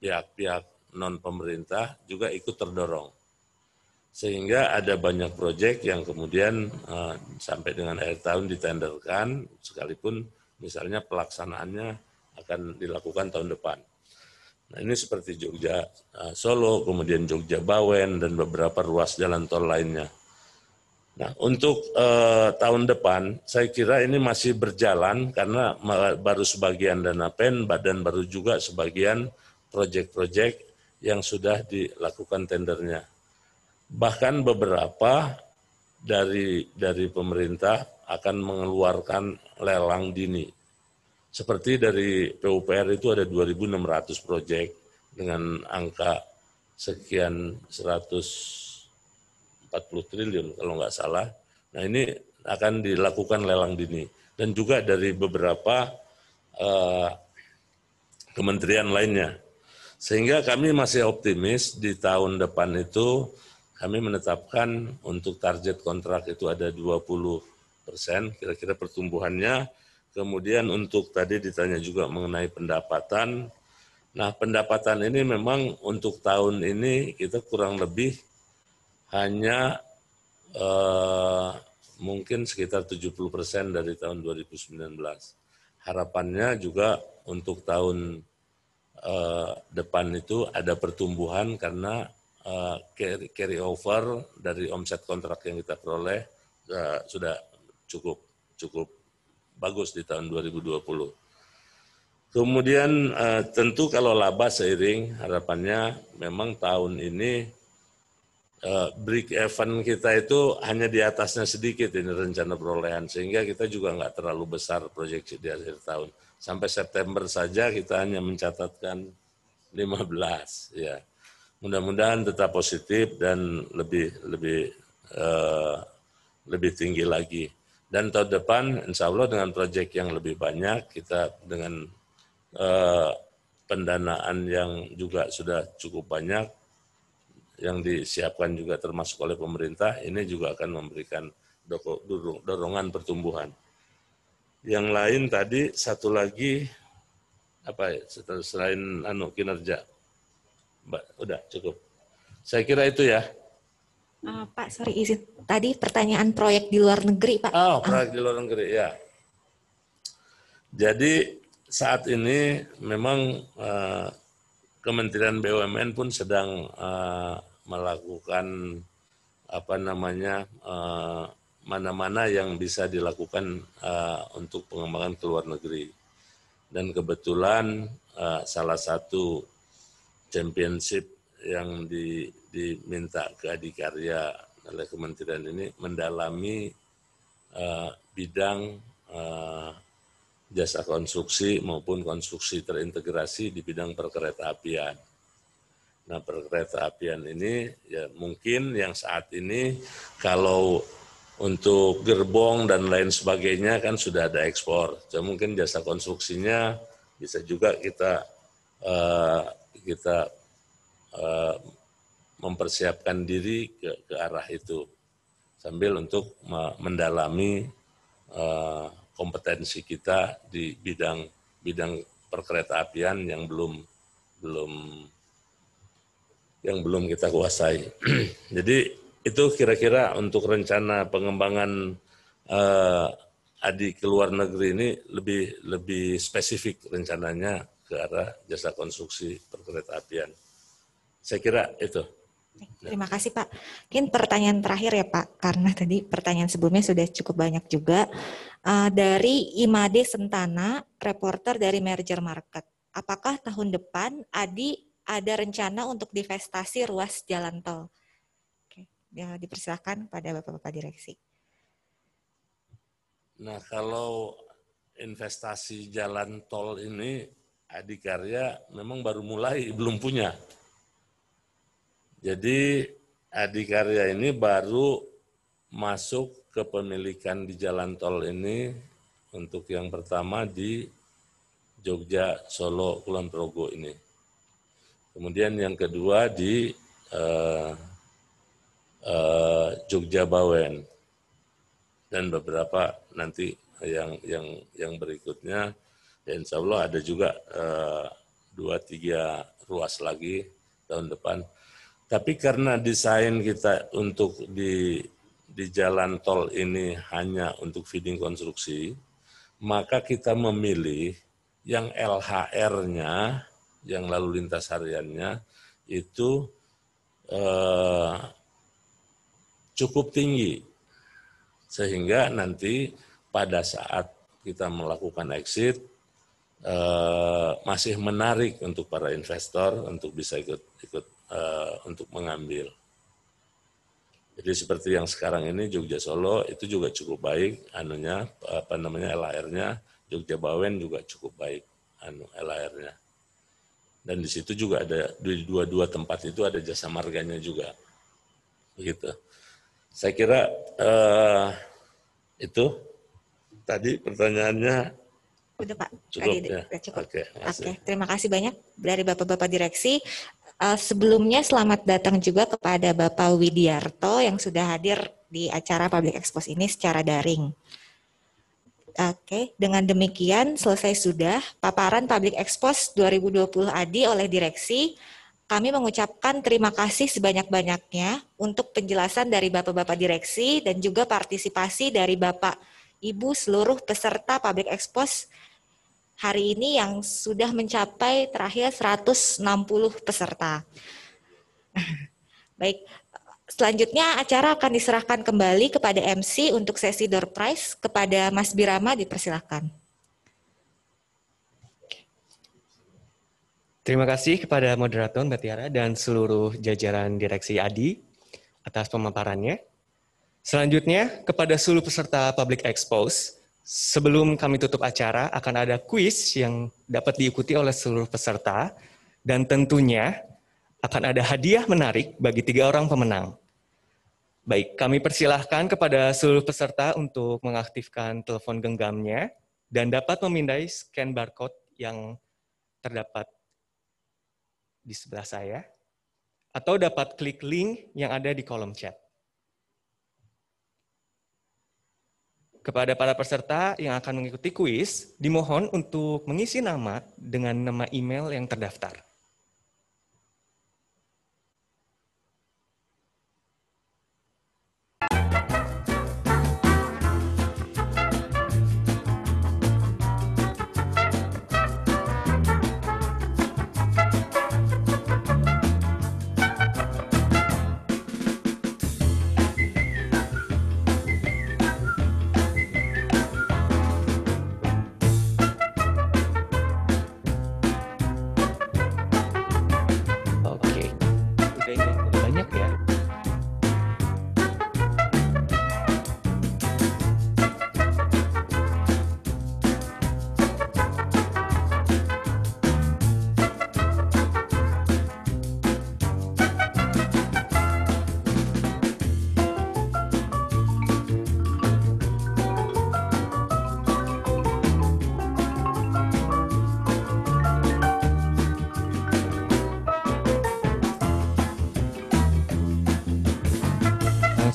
pihak-pihak non pemerintah juga ikut terdorong, sehingga ada banyak proyek yang kemudian sampai dengan akhir tahun ditenderkan, sekalipun misalnya pelaksanaannya akan dilakukan tahun depan. Nah, ini seperti Jogja Solo, kemudian Jogja Bawen dan beberapa ruas jalan tol lainnya. Nah, untuk tahun depan saya kira ini masih berjalan karena baru sebagian dana PEN dan baru juga sebagian proyek-proyek yang sudah dilakukan tendernya. Bahkan beberapa dari pemerintah akan mengeluarkan lelang dini. Seperti dari PUPR itu ada 2.600 proyek dengan angka sekian 140 triliun kalau nggak salah. Nah ini akan dilakukan lelang dini. Dan juga dari beberapa kementerian lainnya. Sehingga kami masih optimis di tahun depan itu kami menetapkan untuk target kontrak itu ada 20%, kira-kira pertumbuhannya. Kemudian untuk tadi ditanya juga mengenai pendapatan. Nah pendapatan ini memang untuk tahun ini kita kurang lebih hanya mungkin sekitar 70% dari tahun 2019. Harapannya juga untuk tahun depan itu ada pertumbuhan karena carry over dari omset kontrak yang kita peroleh sudah cukup bagus di tahun 2020. Kemudian tentu kalau laba seiring harapannya memang tahun ini break even kita itu hanya di atasnya sedikit ini rencana perolehan sehingga kita juga nggak terlalu besar proyeksi di akhir tahun. Sampai September saja kita hanya mencatatkan 15 ya. Mudah-mudahan tetap positif dan lebih tinggi lagi. Dan tahun depan insya Allah dengan proyek yang lebih banyak, kita dengan pendanaan yang juga sudah cukup banyak, yang disiapkan juga termasuk oleh pemerintah, ini juga akan memberikan dorongan pertumbuhan. Yang lain tadi, satu lagi, apa ya, selain kinerja. Udah cukup. Saya kira itu ya. Pak, sorry izin. Tadi pertanyaan proyek di luar negeri, Pak. Oh, proyek di luar negeri, ya. Jadi saat ini memang Kementerian BUMN pun sedang melakukan mana-mana yang bisa dilakukan untuk pengembangan ke luar negeri. Dan kebetulan salah satu championship yang diminta ke Adikarya oleh kementerian ini mendalami bidang jasa konstruksi maupun konstruksi terintegrasi di bidang perkeretaapian. Nah, perkeretaapian ini ya mungkin yang saat ini kalau untuk gerbong dan lain sebagainya kan sudah ada ekspor. Jadi mungkin jasa konstruksinya bisa juga kita mempersiapkan diri ke arah itu sambil untuk mendalami kompetensi kita di bidang perkeretaapian yang belum kita kuasai. Jadi itu kira-kira untuk rencana pengembangan Adi ke luar negeri ini lebih spesifik rencananya ke arah jasa konstruksi perkeretaapian. Saya kira itu. Terima kasih Pak. Mungkin pertanyaan terakhir ya Pak, karena tadi pertanyaan sebelumnya sudah cukup banyak juga. Dari Imade Sentana, reporter dari Merger Market. Apakah tahun depan Adi ada rencana untuk divestasi ruas jalan tol? Oke, ya, dipersilakan pada Bapak-Bapak Direksi. Nah, kalau investasi jalan tol ini Adikarya memang baru mulai, belum punya. Jadi Adikarya ini baru masuk kepemilikan di jalan tol ini untuk yang pertama di Jogja, Solo, Kulon Progo ini. Kemudian yang kedua di Jogja Bawen dan beberapa nanti yang berikutnya. Ya insya Allah ada juga 2-3 ruas lagi tahun depan. Tapi karena desain kita untuk di jalan tol ini hanya untuk feeding konstruksi, maka kita memilih yang LHR-nya, yang lalu lintas hariannya, itu cukup tinggi. Sehingga nanti pada saat kita melakukan exit, masih menarik untuk para investor untuk bisa ikut untuk mengambil. Jadi seperti yang sekarang ini Jogja Solo itu juga cukup baik anunya LHR-nya, Jogja Bawen juga cukup baik LHR-nya. Dan di situ juga ada di dua tempat itu ada jasa marganya juga. Begitu. Saya kira itu tadi pertanyaannya. Udah Pak, cukup tadi, ya. Cukup. Oke, Terima kasih banyak dari Bapak-Bapak Direksi. Sebelumnya selamat datang juga kepada Bapak Widiarto yang sudah hadir di acara Public Expose ini secara daring. Oke, dengan demikian selesai sudah paparan Public Expose 2020 ADI oleh Direksi. Kami mengucapkan terima kasih sebanyak-banyaknya untuk penjelasan dari Bapak-Bapak Direksi dan juga partisipasi dari Bapak Ibu seluruh peserta Public Expose hari ini yang sudah mencapai terakhir 160 peserta. Baik, selanjutnya acara akan diserahkan kembali kepada MC untuk sesi door prize. Kepada Mas Birama dipersilakan. Terima kasih kepada moderator Mbak Tiara dan seluruh jajaran Direksi ADI atas pemaparannya. Selanjutnya kepada seluruh peserta Public Expose. Sebelum kami tutup acara, akan ada kuis yang dapat diikuti oleh seluruh peserta, dan tentunya akan ada hadiah menarik bagi 3 orang pemenang. Baik, kami persilahkan kepada seluruh peserta untuk mengaktifkan telepon genggamnya, dan dapat memindai scan barcode yang terdapat di sebelah saya, atau dapat klik link yang ada di kolom chat. Kepada para peserta yang akan mengikuti kuis, dimohon untuk mengisi nama dengan nama email yang terdaftar.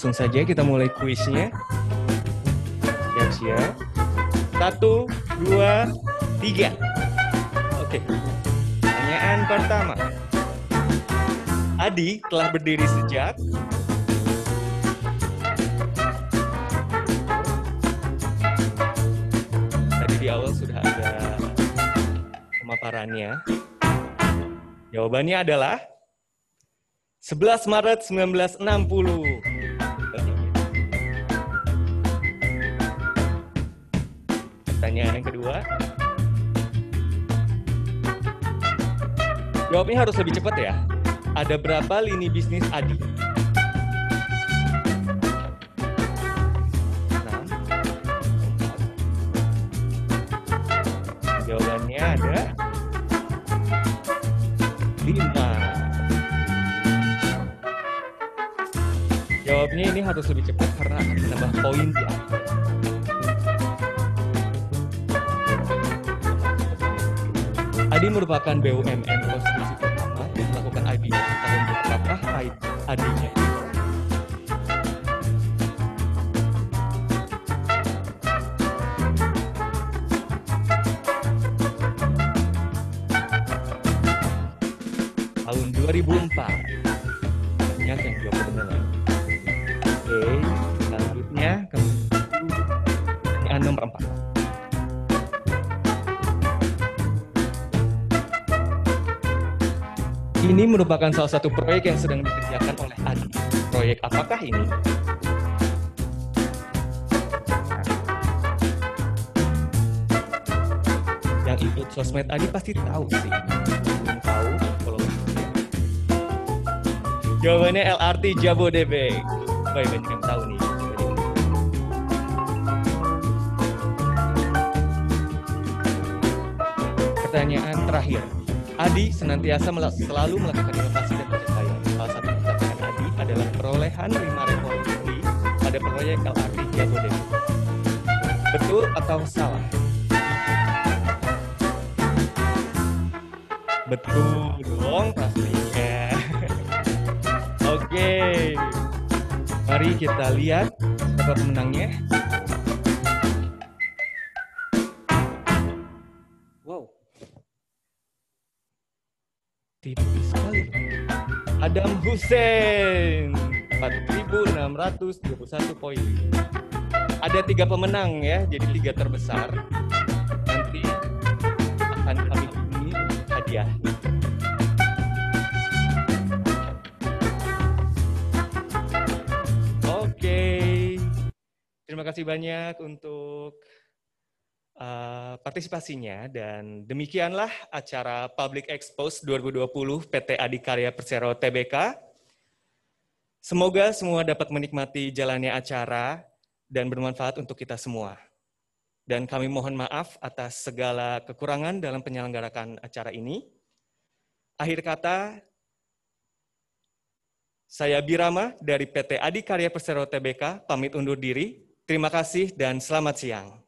Langsung saja kita mulai kuisnya. Siap-siap. 1, 2, 3. Oke. Pertanyaan pertama. Adi telah berdiri sejak tadi di awal sudah ada pemaparannya. Jawabannya adalah 11 Maret 1960. Pertanyaan yang kedua. Jawabnya harus lebih cepat ya. Ada berapa lini bisnis Adi? 6. Jawabannya ada 5. Jawabnya ini harus lebih cepat karena akan menambah poin di akhir. Adi merupakan BUMN konstruksi pertama yang melakukan IPO tahun berapa Adi-nya? Tahun 2004. Banyak yang jawab benar. Oke, selanjutnya pertanyaan nomor 4. Ini merupakan salah satu proyek yang sedang dikerjakan oleh Adi. Proyek apakah ini? Yang ikut sosmed Adi pasti tahu sih. Belum tahu, kalau jawabannya LRT Jabodebek. Baik, banyak yang tahu nih. Pertanyaan terakhir. Adi senantiasa selalu melakukan inovasi dan pencapaian. Salah satu pencapaian Adi adalah perolehan 5 revolusi pada proyek LRT Jabodebek. Betul atau salah? Betul dong pastinya. Oke, mari kita lihat siapa pemenangnya. Wow, tipis sekali. Adam Hussein, 4.621 poin. Ada 3 pemenang ya, jadi 3 terbesar. Nanti akan kami hubungi hadiah. Oke, terima kasih banyak untuk partisipasinya, dan demikianlah acara Public Expose 2020 PT Adikarya Persero Tbk. Semoga semua dapat menikmati jalannya acara dan bermanfaat untuk kita semua. Dan kami mohon maaf atas segala kekurangan dalam penyelenggarakan acara ini. Akhir kata, saya Birama dari PT Adikarya Persero Tbk pamit undur diri. Terima kasih dan selamat siang.